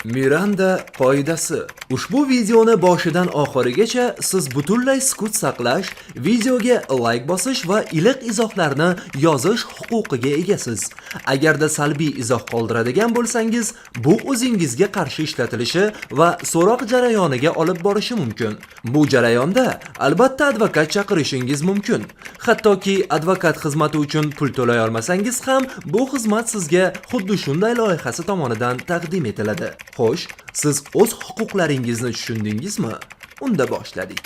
Miranda qoidasi. Ushbu videoni boshidan oxirigacha siz butunlay sukut saqlash, videoga like bosish va iliq izohlarni yozish huquqiga egasiz. Agarda salbiy izoh qoldiradigan bo'lsangiz, bu o'zingizga qarshi ishlatilishi va so'roq jarayoniga olib borishi mumkin. Bu jarayonda albatta advokat chaqirishingiz mumkin. Hattoki advokat xizmati uchun pul to'lay olmasangiz ham, bu xizmat sizga xuddi shunday loyihasi tomonidan taqdim etiladi. Xo'sh, siz o'z huquqlaringizni tushundingizmi? Unda boshladik.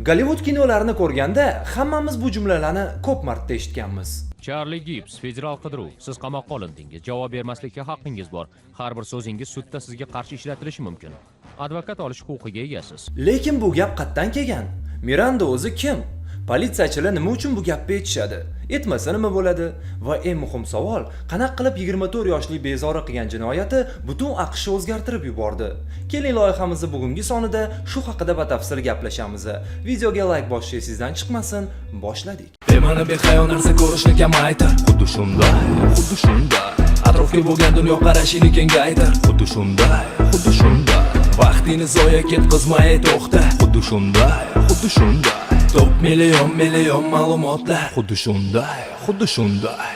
Gollivud kinolarini ko'rganda hammamiz bu jumlalarni ko'p marta eshitganmiz. Charlie Gibbs, federal qidiruv. Siz qamoqqa olindingiz. Javob bermaslikka haqqingiz bor. Har bir so'zingiz sudda sizga qarshi ishlatilishi mumkin. Advokat olish huquqiga egasiz. Lekin bu gap qayerdan kelgan? Miranda o'zi kim? Politsiyachilar nima uchun bu gapni aytishadi? Etmasa nima bo'ladi? Va eng muhim savol, qanaqa qilib 24 yoshli bezori qilgan jinoyati butun AQShni o'zgartirib yubordi? Keling, loyihamizning bugungi sonida shu haqida batafsil gaplashamiz. Videoga like bosish sizdan chiqmasin, boshladik. Bema'ni behayo narsa ko'rishni kamaytir. Xuddi shunday, xuddi shunday. Atrofga bo'lgan dunyo qarashini kengaytir. Xuddi shunday, xuddi shunday. Vaqtini zoya ketkazmay to'xta. Xuddi shunday, xuddi shunday. Top million ma'lumotlar. Xuddi shunday, xuddi shunday.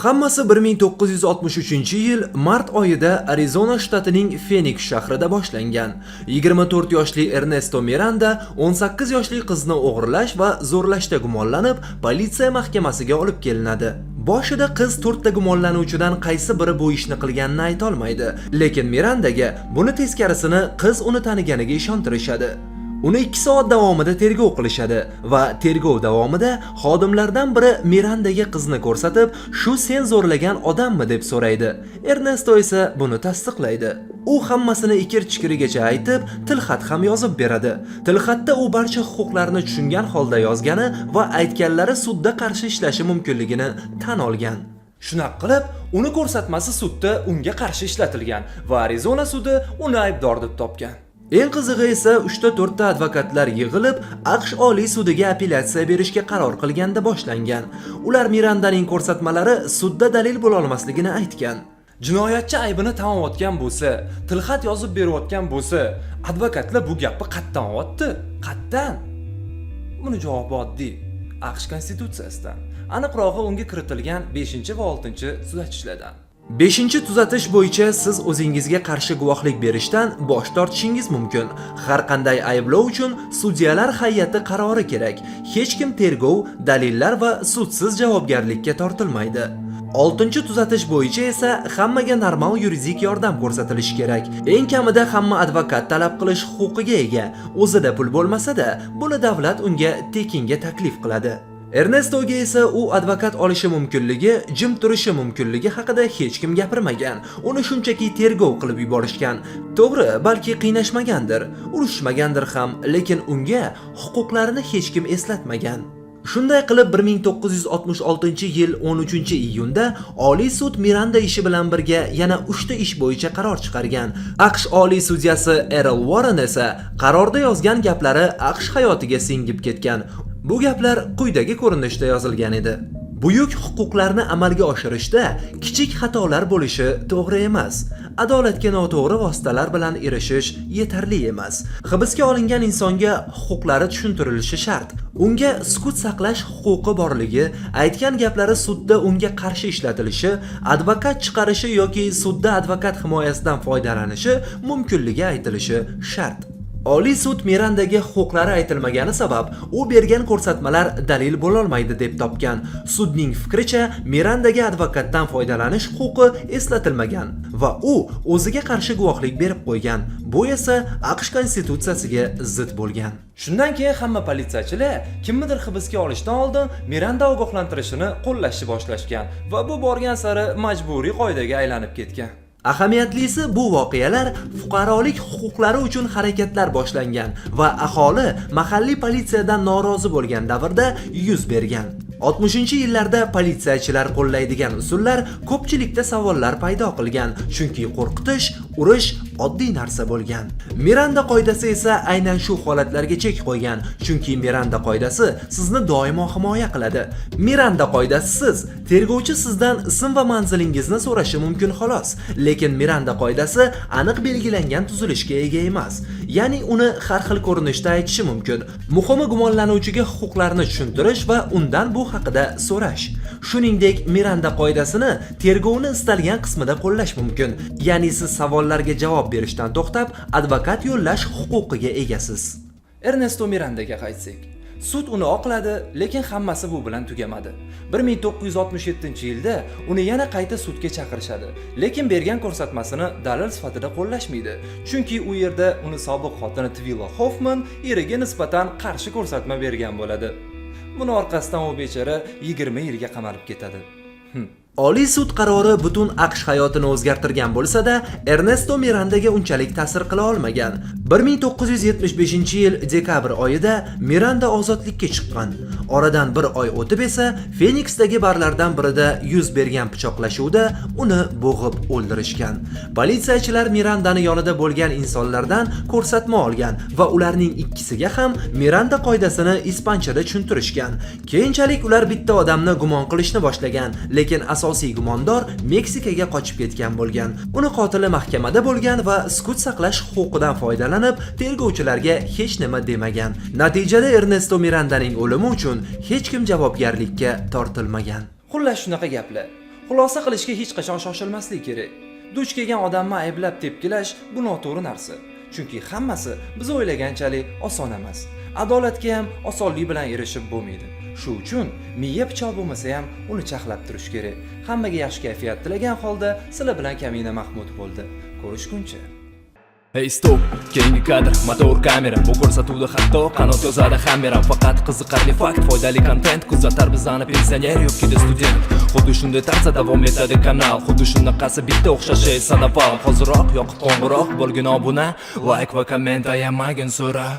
Hammasi 1963-yil mart oyida Arizona shtatining Phoenix shahrida boshlangan. 24 yoshli Ernesto Miranda 18 yoshli qizni o'g'irlash va zo'rlashda gumonlanib, politsiya mahkamasiga olib kelinadi. Boshida qiz 4 ta gumonlanuvchidan qaysi biri bu ishni qilganini ayta olmaydi, lekin Mirandaga buni teskarisini qiz uni taniganiga ishontirishadi. Uni 2 soat davomida tergov qilishadi va tergov davomida xodimlardan biri Mirandaga qizni ko'rsatib, "Shu sen zo'rlagan odammi?" deb so'raydi. Ernesto esa buni tasdiqlaydi. U hammasini ikir-chikirigacha aytib, tilxat ham yozib beradi. Tilxatda u barcha huquqlarni tushungan holda yozgani va aytganlari sudda qarshi ishlashi mumkinligini tan olgan. Shunaqa qilib, uni ko'rsatmasi sudda unga qarshi ishlatilgan va Arizona sudi uni aybdor deb topgan. Eng qizig'i esa 3-4 ta advokatlar yig'ilib, AQSh Oliy sudiga apellyatsiya berishga qaror qilganda boshlangan. Ular Mirandaning ko'rsatmalari sudda dalil bo'la olmasligini aytgan. Jinoyatchi aybini tan olgan bo'lsa, tilxat yozib berayotgan bo'lsa, advokatlar bu gapni qayerdan oldi? Qayerdan? Buni javobi oddiy. AQSh konstitutsiyasidan. Aniqrog'i unga kiritilgan 5 va 6 tuzatishlardan. 5-tuzatish bo'yicha siz o'zingizga qarshi guvohlik berishdan bosh tortishingiz mumkin. Har qanday ayblov uchun sudyalar hay'ati qarori kerak. Hech kim tergov, dalillar va sudsiz javobgarlikka tortilmaydi. 6-tuzatish bo'yicha esa hammaga normal yuridik yordam ko'rsatilishi kerak. Eng kamida hamma advokat talab qilish huquqiga ega. O'zida pul bo'lmasa-da, buni davlat unga tekinga taklif qiladi. Ernestoga esa u advokat olishi mumkinligi, jim turishi mumkinligi haqida hech kim gapirmagan. Uni shunchaki tergov qilib yuborishgan. To'g'ri, balki qiynashmagandir, urushmagandir ham, lekin unga huquqlarini hech kim eslatmagan. Shunday qilib 1966-yil 13-iyunda Oliy sud Miranda ishi bilan birga yana 3 ta ish bo'yicha qaror chiqargan. AQSh Oliy sudyasi Errol Warren esa qarorda yozgan gaplari AQSh hayotiga singib ketgan. Bu gaplar quyidagi ko'rinishda yozilgan edi. Buyuk huquqlarni amalga oshirishda kichik xatolar bo'lishi to'g'ri emas. Adolatga noto'g'ri vositalar bilan erishish yetarli emas. Hibsga olingan insonga huquqlari tushuntirilishi shart. Unga sukut saqlash huquqi borligi, aytgan gaplari sudda unga qarshi ishlatilishi, advokat chiqarishi yoki sudda advokat himoyasidan foydalanishi mumkinligi aytilishi shart. Oliy sud Mirandaga huquqlari aytilmagani sabab u bergan ko'rsatmalar dalil bo'la olmaydi deb topgan. Sudning fikricha, Mirandaga advokatdan foydalanish huquqi eslatilmagan va u o'ziga qarshi guvohlik berib qo'ygan. Bu esa AQSh konstitutsiyasiga zid bo'lgan. Shundan keyin hamma politsiyachilar kimnidir hibsga olishdan oldin Miranda ogohlantirishini qo'llashni boshlashgan va bu borgan sari majburiy qoidaga aylanib ketgan. Ahamiyatlisi bu voqealar fuqarolik huquqlari uchun harakatlar boshlangan va aholi mahalliy politsiyadan norozi bo'lgan davrda yuz bergan. 60-yillarda politsiyachilar qo'llaydigan usullar ko'pchilikda savollar paydo qilgan, chunki qo'rqitish Urush oddiy narsa bo'lgan. Miranda qoidasi esa aynan shu holatlarga chek qo'ygan, chunki Miranda qoidasi sizni doimo himoya qiladi. Miranda qoidasisiz tergovchi sizdan ism va manzilingizni so'rashi mumkin xolos, lekin Miranda qoidasi aniq belgilangan tuzilishga ega emas. Ya'ni uni har xil ko'rinishda aytishi mumkin. Muhimi gumonlanuvchiga huquqlarini tushuntirish va undan bu haqida so'rash. Shuningdek, Miranda qoidasini tergovni istalgan qismida qo'llash mumkin. Ya'ni siz savollarga javob berishdan to'xtab, advokat yo'llash huquqiga egasiz. Ernesto Mirandaga qaytsak, sud uni oqladi, lekin hammasi bu bilan tugamadi. 1967-yilda uni yana qayta sudga chaqirishadi, lekin bergan ko'rsatmasini dalil sifatida qo'llashmaydi, chunki u yerda uni sobiq xotini Twila Hoffman eriga nisbatan qarshi ko'rsatma bergan bo'ladi. Buni orqasidan u bechora 20 yilga qamalib ketadi. Oliy sud qarori butun AQSh hayotini o'zgartirgan bo'lsa-da, Ernesto Mirandaga unchalik ta'sir qila olmagan. 1975-yil dekabr oyida Miranda ozodlikka chiqqan. Oradan bir oy o'tib esa Feniksdagi barlardan birida yuz bergan pichoqlashuvda uni bo'g'ib o'ldirishgan. Politsiyachilar Mirandani yonida bo'lgan insonlardan ko'rsatma olgan va ularning ikkisiga ham Miranda qoidasini ispanchada tushuntirishgan. Keyinchalik ular bitta odamni gumon qilishni boshlagan, lekin asosiy gumondor Meksikaga qochib ketgan bo'lgan. Uni qotili mahkamada bo'lgan va sukut saqlash huquqidan foydalanib, tergovchilarga hech nima demagan. Natijada Ernesto Mirandaning o'limi uchun hech kim javobgarlikka tortilmagan. Xullas shunaqa gaplar. Xulosa qilishga hech qachon shoshilmaslik kerak. Duch kelgan odamni ayblab tepkilash bu noto'g'ri narsa. Chunki hammasi biz o'ylaganchalik oson emas. Adolatga ham osonlik bilan erishib bo'lmaydi. Shu uchun miya pichoq bo'lmasa ham uni chaqlab turish kerak. Hammaga yaxshi kayfiyat tilagan holda sizlar bilan Kamina Mahmud bo'ldi. Ko'rishguncha. Hey stop, keyingi kadr, motor kamera. Bu ko'rsatuvda hatto qanot yozadi hammeram. Faqat qiziqarli fakt, foydali kontent kuzatar bizani pensioner yoki student. Xuddi shunday tarzda davom etadi kanal. Xuddi shunaqasi bitta o'xshash esa naval. Hoziroq yoqib qo'ng'iroq bo'lgin obuna, like va komment ayamagin so'ra.